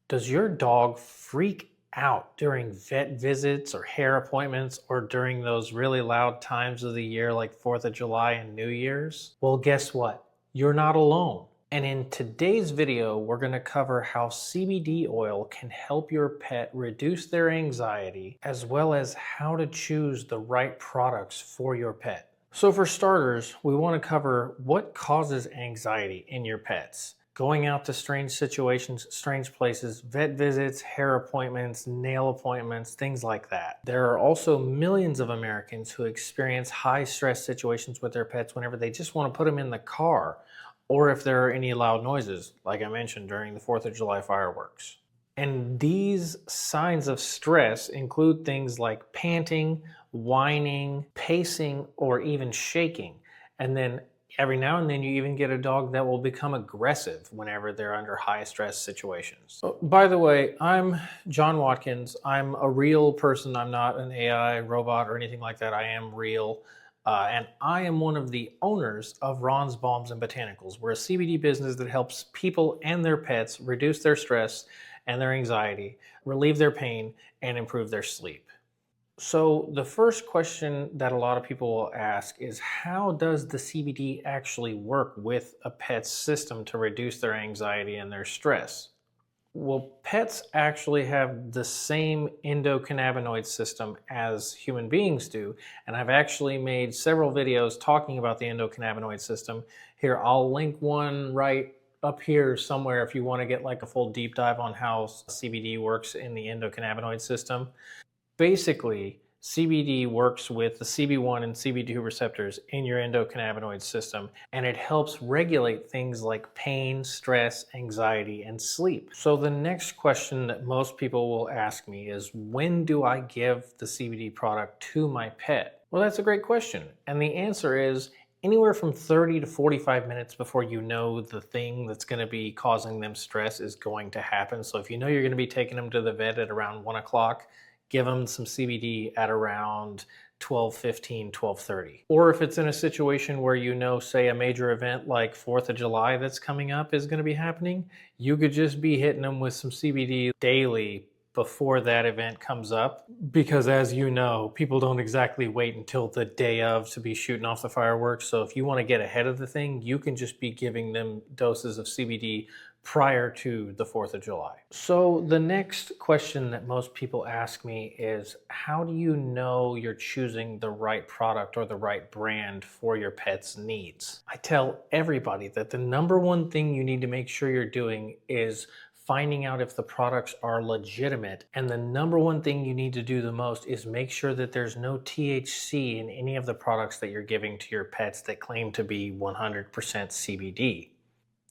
Does your dog freak out during vet visits or hair appointments or during those really loud times of the year like 4th of July and New Year's? Well, guess what? You're not alone. And in today's video, we're going to cover how CBD oil can help your pet reduce their anxiety, as well as how to choose the right products for your pet. So for starters, we want to cover what causes anxiety in your pets. Going out to strange situations, strange places, vet visits, hair appointments, nail appointments, things like that. There are also millions of Americans who experience high stress situations with their pets whenever they just want to put them in the car, or if there are any loud noises, like I mentioned during the 4th of July fireworks. And these signs of stress include things like panting, whining, pacing, or even shaking. And then every now and then you even get a dog that will become aggressive whenever they're under high stress situations. Oh, by the way, I'm John Watkins. I'm a real person. I'm not an AI robot or anything like that. I am real. And I am one of the owners of Ron's Balms and Botanicals. We're a CBD business that helps people and their pets reduce their stress and their anxiety, relieve their pain, and improve their sleep. So the first question that a lot of people will ask is, how does the CBD actually work with a pet's system to reduce their anxiety and their stress? Well, pets actually have the same endocannabinoid system as human beings do, and I've actually made several videos talking about the endocannabinoid system. Here, I'll link one right up here somewhere if you want to get like a full deep dive on how CBD works in the endocannabinoid system. Basically, CBD works with the CB1 and CB2 receptors in your endocannabinoid system, and it helps regulate things like pain, stress, anxiety, and sleep. So the next question that most people will ask me is, when do I give the CBD product to my pet? Well, that's a great question. And the answer is anywhere from 30 to 45 minutes before you know the thing that's going to be causing them stress is going to happen. So if you know you're going to be taking them to the vet at around 1 o'clock, give them some CBD at around 12:15, 12:30. Or if it's in a situation where you know, say, a major event like 4th of July that's coming up is going to be happening, you could just be hitting them with some CBD daily before that event comes up. Because as you know, people don't exactly wait until the day of to be shooting off the fireworks. So if you want to get ahead of the thing, you can just be giving them doses of CBD prior to the 4th of July. So the next question that most people ask me is, how do you know you're choosing the right product or the right brand for your pet's needs? I tell everybody that the number one thing you need to make sure you're doing is finding out if the products are legitimate. And the number one thing you need to do the most is make sure that there's no THC in any of the products that you're giving to your pets that claim to be 100% CBD.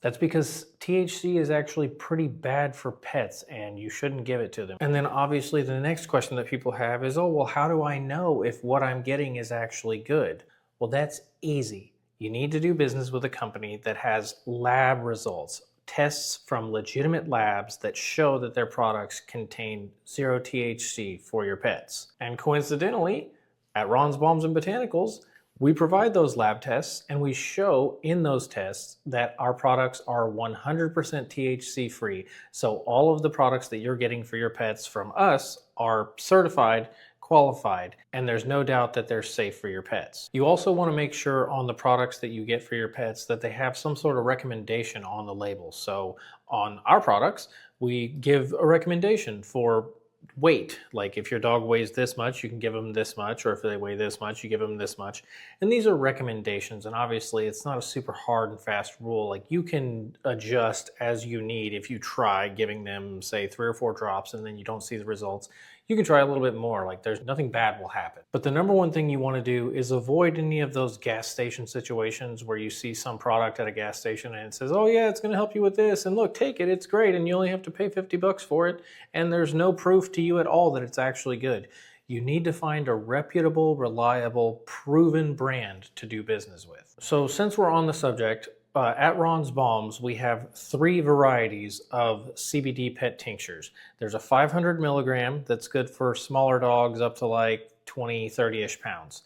That's because THC is actually pretty bad for pets and you shouldn't give it to them. And then obviously the next question that people have is, oh, well, how do I know if what I'm getting is actually good? Well, that's easy. You need to do business with a company that has lab results, tests from legitimate labs that show that their products contain 0 THC for your pets. And coincidentally, at Ron's Balms and Botanicals, we provide those lab tests, and we show in those tests that our products are 100% THC free. So all of the products that you're getting for your pets from us are certified, qualified, and there's no doubt that they're safe for your pets. You also want to make sure on the products that you get for your pets that they have some sort of recommendation on the label. So on our products, we give a recommendation for weight. Like if your dog weighs this much, you can give them this much, or if they weigh this much, you give them this much. And these are recommendations, and obviously it's not a super hard and fast rule. Like you can adjust as you need. If you try giving them, say, 3 or 4 drops and then you don't see the results, you can try a little bit more. Like there's nothing bad will happen. But the number one thing you want to do is avoid any of those gas station situations where you see some product at a gas station and it says, oh yeah, it's going to help you with this, and look, take it, it's great, and you only have to pay $50 for it, and there's no proof to you at all that it's actually good. You need to find a reputable, reliable, proven brand to do business with. So since we're on the subject, at Ron's Balms, we have 3 varieties of CBD pet tinctures. There's a 500 milligram that's good for smaller dogs up to like 20, 30-ish pounds.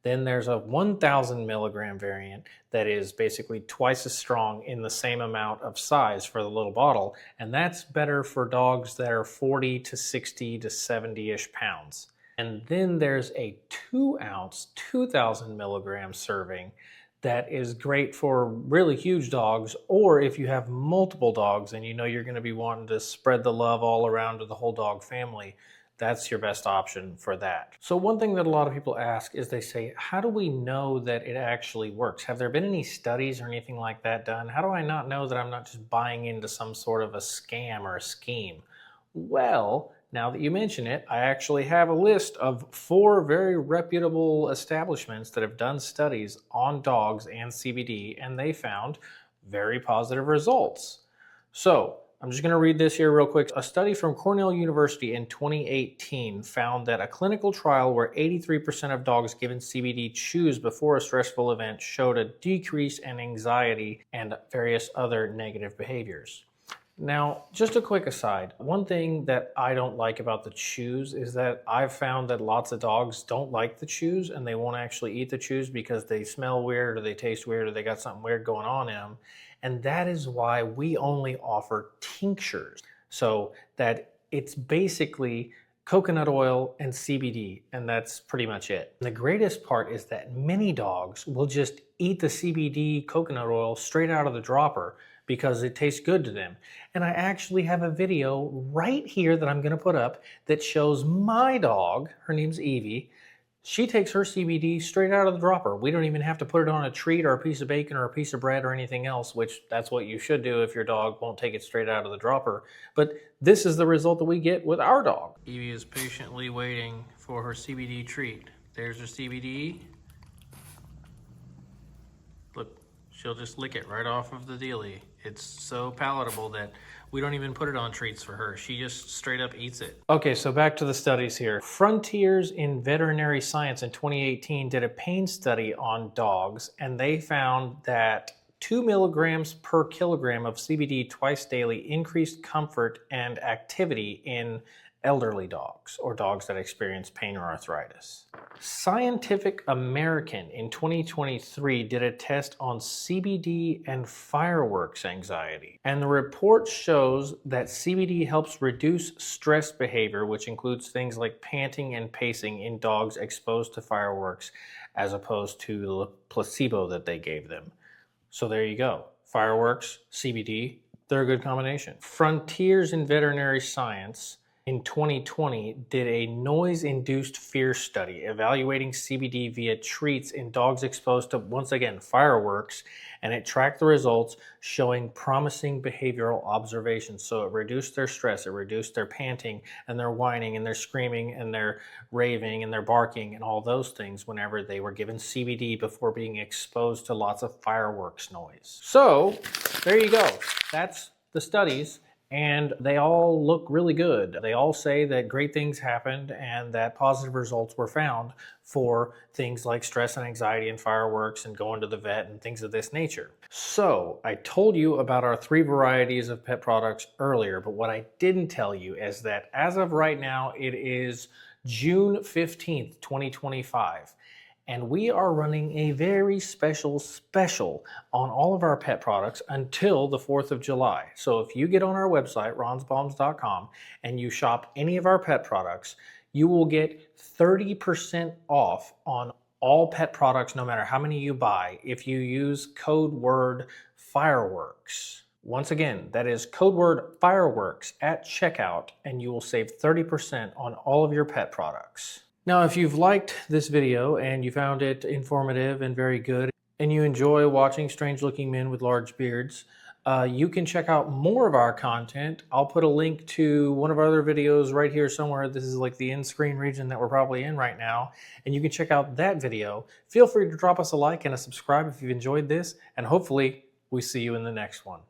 Then there's a 1,000 milligram variant that is basically twice as strong in the same amount of size for the little bottle. And that's better for dogs that are 40 to 60 to 70-ish pounds. And then there's a 2-ounce, 2,000 milligram serving that is great for really huge dogs, or if you have multiple dogs and you know you're going to be wanting to spread the love all around to the whole dog family, that's your best option for that. So one thing that a lot of people ask is they say, how do we know that it actually works? Have there been any studies or anything like that done? How do I not know that I'm not just buying into some sort of a scam or a scheme? Well, now that you mention it, I actually have a list of 4 very reputable establishments that have done studies on dogs and CBD, and they found very positive results. So I'm just going to read this here real quick. A study from Cornell University in 2018 found that a clinical trial where 83% of dogs given CBD chews before a stressful event showed a decrease in anxiety and various other negative behaviors. Now, just a quick aside, one thing that I don't like about the chews is that I've found that lots of dogs don't like the chews and they won't actually eat the chews because they smell weird or they taste weird or they got something weird going on in them. And that is why we only offer tinctures. So that it's basically coconut oil and CBD, and that's pretty much it. And the greatest part is that many dogs will just eat the CBD coconut oil straight out of the dropper because it tastes good to them. And I actually have a video right here that I'm going to put up that shows my dog, her name's Evie. She takes her CBD straight out of the dropper. We don't even have to put it on a treat or a piece of bacon or a piece of bread or anything else, which that's what you should do if your dog won't take it straight out of the dropper. But this is the result that we get with our dog. Evie is patiently waiting for her CBD treat. There's her CBD. Look, she'll just lick it right off of the dealie. It's so palatable that we don't even put it on treats for her. She just straight up eats it. Okay, so back to the studies here. Frontiers in Veterinary Science in 2018 did a pain study on dogs, and they found that 2 milligrams per kilogram of CBD twice daily increased comfort and activity in elderly dogs or dogs that experience pain or arthritis. Scientific American in 2023 did a test on CBD and fireworks anxiety. And the report shows that CBD helps reduce stress behavior, which includes things like panting and pacing in dogs exposed to fireworks, as opposed to the placebo that they gave them. So there you go. Fireworks, CBD, they're a good combination. Frontiers in Veterinary Science in 2020 did a noise-induced fear study evaluating CBD via treats in dogs exposed to, once again, fireworks, and it tracked the results showing promising behavioral observations. So it reduced their stress, it reduced their panting and their whining and their screaming and their raving and their barking and all those things whenever they were given CBD before being exposed to lots of fireworks noise. So there you go. That's the studies. And they all look really good. They all say that great things happened and that positive results were found for things like stress and anxiety and fireworks and going to the vet and things of this nature. So I told you about our 3 varieties of pet products earlier, but what I didn't tell you is that as of right now, it is June 15th, 2025. And we are running a very special on all of our pet products until the 4th of July. So if you get on our website, ronsbalms.com, and you shop any of our pet products, you will get 30% off on all pet products, no matter how many you buy, if you use code word fireworks. Once again, that is code word fireworks at checkout, and you will save 30% on all of your pet products. Now, if you've liked this video and you found it informative and very good, and you enjoy watching strange-looking men with large beards, you can check out more of our content. I'll put a link to one of our other videos right here somewhere. This is like the end screen region that we're probably in right now, and you can check out that video. Feel free to drop us a like and a subscribe if you've enjoyed this, and hopefully we see you in the next one.